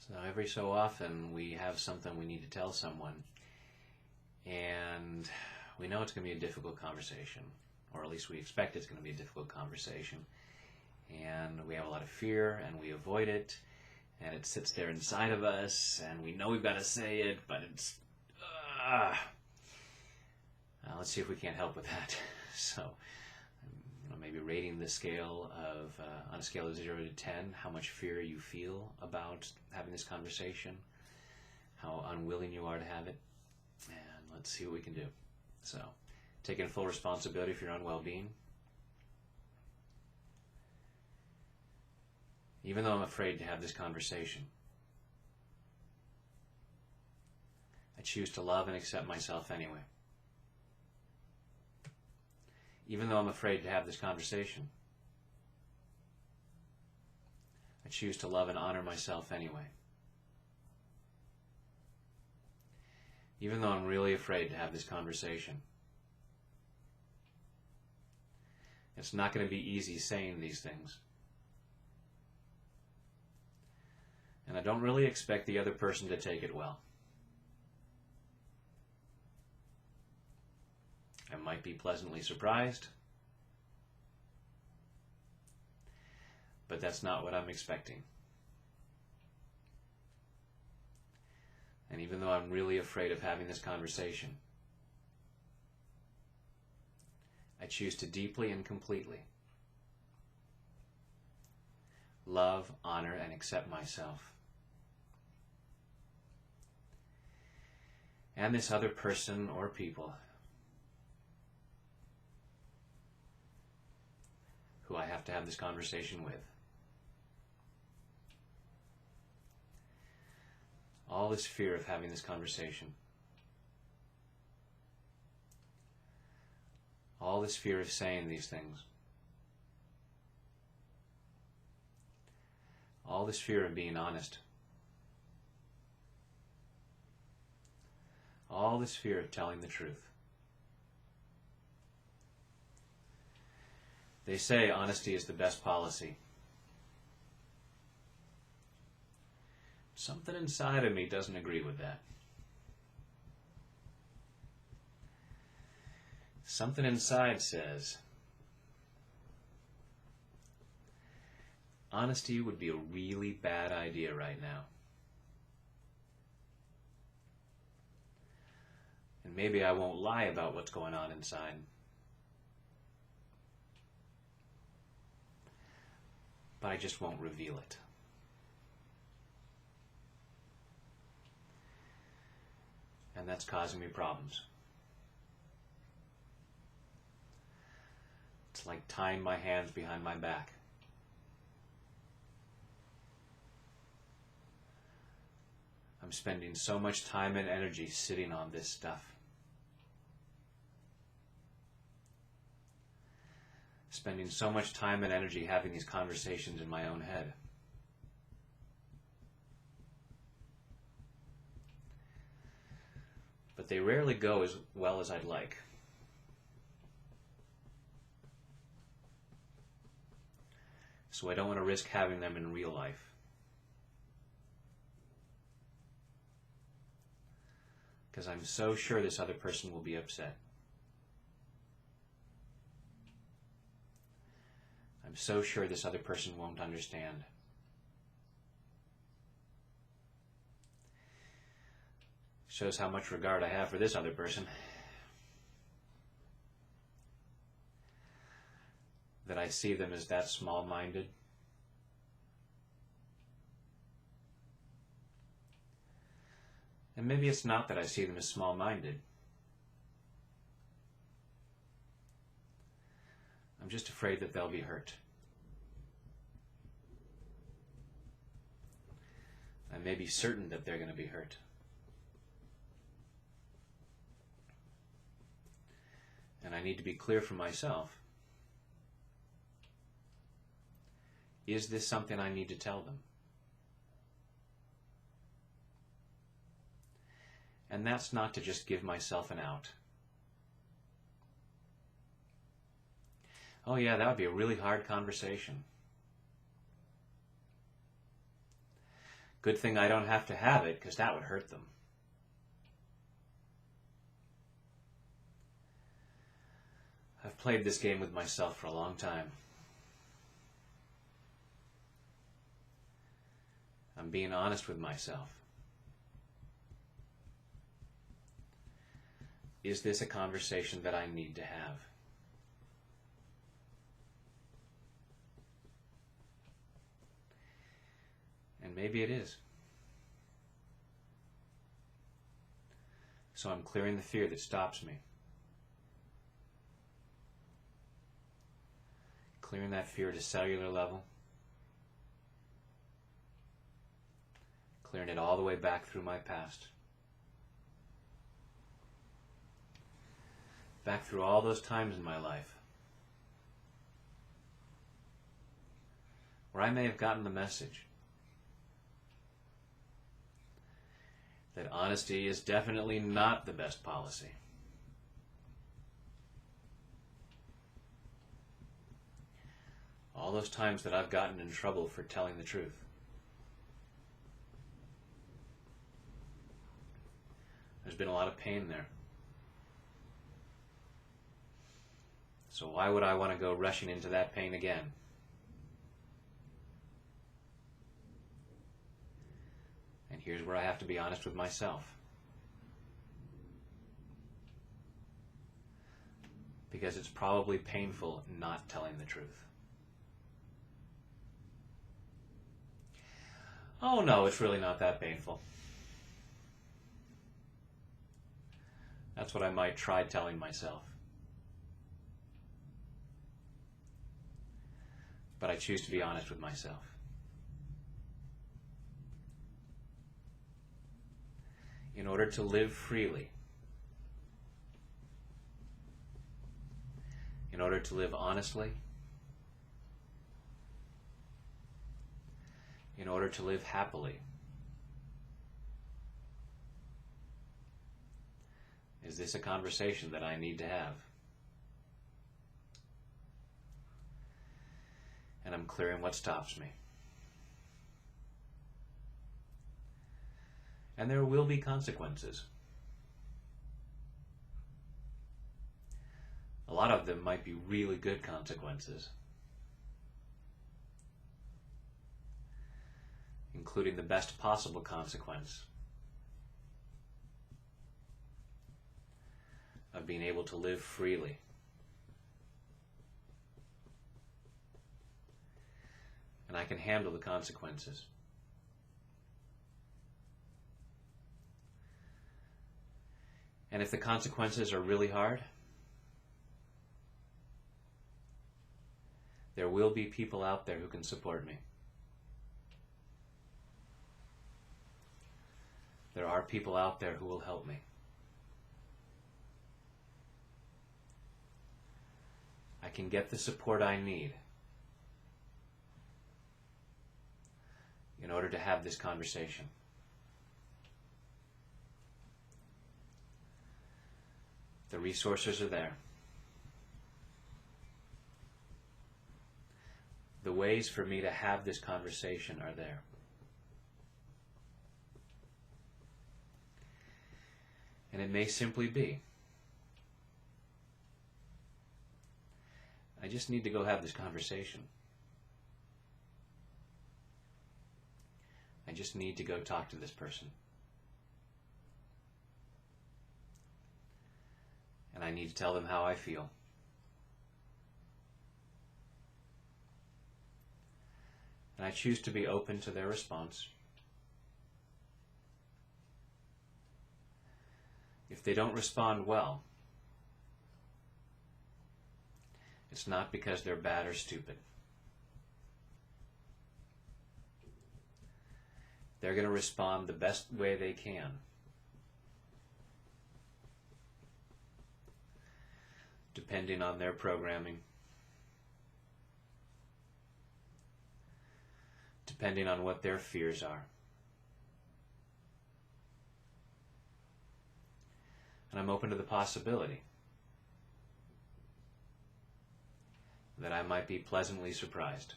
So every so often we have something we need to tell someone, and we know it's going to be a difficult conversation, or at least we expect it's going to be a difficult conversation, and we have a lot of fear and we avoid it, and it sits there inside of us, and we know we've got to say it, but it's let's see if we can't help with that. So maybe rating the scale of on a scale of 0 to 10, how much fear you feel about having this conversation, how unwilling you are to have it, and let's see what we can do. So, taking full responsibility for your own well-being. Even though I'm afraid to have this conversation, I choose to love and accept myself anyway. Even though I'm afraid to have this conversation, I choose to love and honor myself anyway. Even though I'm really afraid to have this conversation, it's not going to be easy saying these things. And I don't really expect the other person to take it well. I might be pleasantly surprised, but that's not what I'm expecting. And even though I'm really afraid of having this conversation, I choose to deeply and completely love, honor, and accept myself and this other person or people who I have to have this conversation with. All this fear of having this conversation. All this fear of saying these things. All this fear of being honest. All this fear of telling the truth. They say honesty is the best policy. Something inside of me doesn't agree with that. Something inside says honesty would be a really bad idea right now. And maybe I won't lie about what's going on inside. But I just won't reveal it. And that's causing me problems. It's like tying my hands behind my back. I'm spending so much time and energy sitting on this stuff. Spending so much time and energy having these conversations in my own head. But they rarely go as well as I'd like. So I don't want to risk having them in real life. Because I'm so sure this other person will be upset. I'm so sure this other person won't understand. Shows how much regard I have for this other person. That I see them as that small-minded. And maybe it's not that I see them as small-minded. I'm just afraid that they'll be hurt. I may be certain that they're going to be hurt. And I need to be clear for myself. Is this something I need to tell them? And that's not to just give myself an out. Oh yeah, that would be a really hard conversation. Good thing I don't have to have it, because that would hurt them. I've played this game with myself for a long time. I'm being honest with myself. Is this a conversation that I need to have? And maybe it is. So I'm clearing the fear that stops me. Clearing that fear at a cellular level. Clearing it all the way back through my past. Back through all those times in my life where I may have gotten the message that honesty is definitely not the best policy. All those times that I've gotten in trouble for telling the truth. There's been a lot of pain there. So why would I want to go rushing into that pain again? And here's where I have to be honest with myself. Because it's probably painful not telling the truth. Oh no, it's really not that painful. That's what I might try telling myself. But I choose to be honest with myself. In order to live freely, in order to live honestly, in order to live happily, is this a conversation that I need to have? And I'm clearing what stops me. And there will be consequences. A lot of them might be really good consequences, including the best possible consequence of being able to live freely. And I can handle the consequences. And if the consequences are really hard, there will be people out there who can support me. There are people out there who will help me. I can get the support I need in order to have this conversation. The resources are there. The ways for me to have this conversation are there. And it may simply be, I just need to go have this conversation. I just need to go talk to this person. And I need to tell them how I feel. And I choose to be open to their response. If they don't respond well, it's not because they're bad or stupid. They're going to respond the best way they can. Depending on their programming. Depending on what their fears are. And I'm open to the possibility that I might be pleasantly surprised.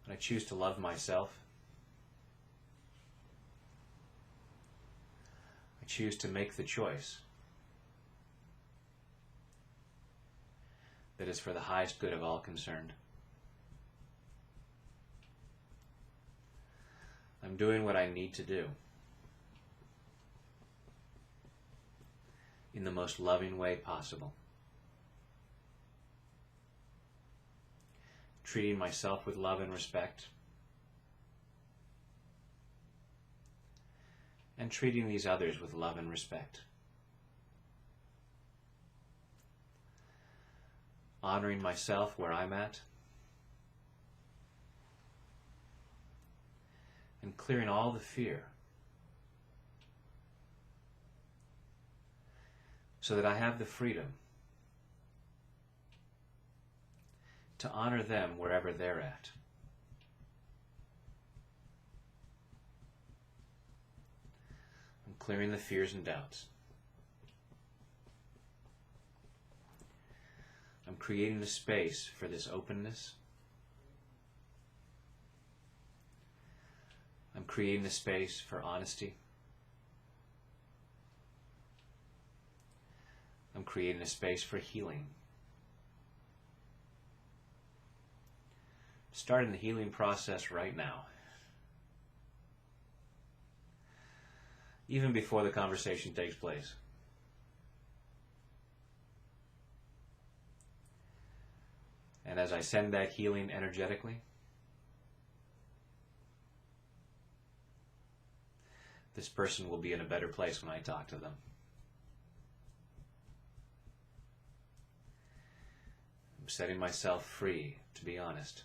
When I choose to love myself, I choose to make the choice that is for the highest good of all concerned. I'm doing what I need to do in the most loving way possible. Treating myself with love and respect, and treating these others with love and respect. Honoring myself where I'm at, and clearing all the fear so that I have the freedom to honor them wherever they're at. I'm clearing the fears and doubts. I'm creating a space for this openness. I'm creating a space for honesty. I'm creating a space for healing. Starting the healing process right now. Even before the conversation takes place. And as I send that healing energetically, this person will be in a better place when I talk to them. I'm setting myself free to be honest.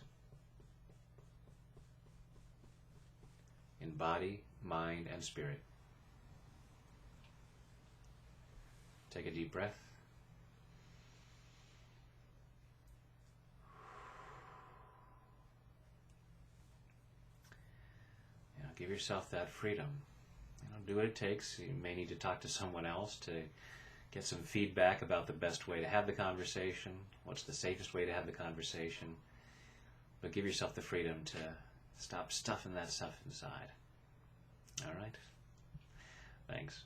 In body, mind, and spirit. Take a deep breath. Give yourself that freedom. Do what it takes. You may need to talk to someone else to get some feedback about the best way to have the conversation, what's the safest way to have the conversation, but give yourself the freedom to stop stuffing that stuff inside. All right? Thanks.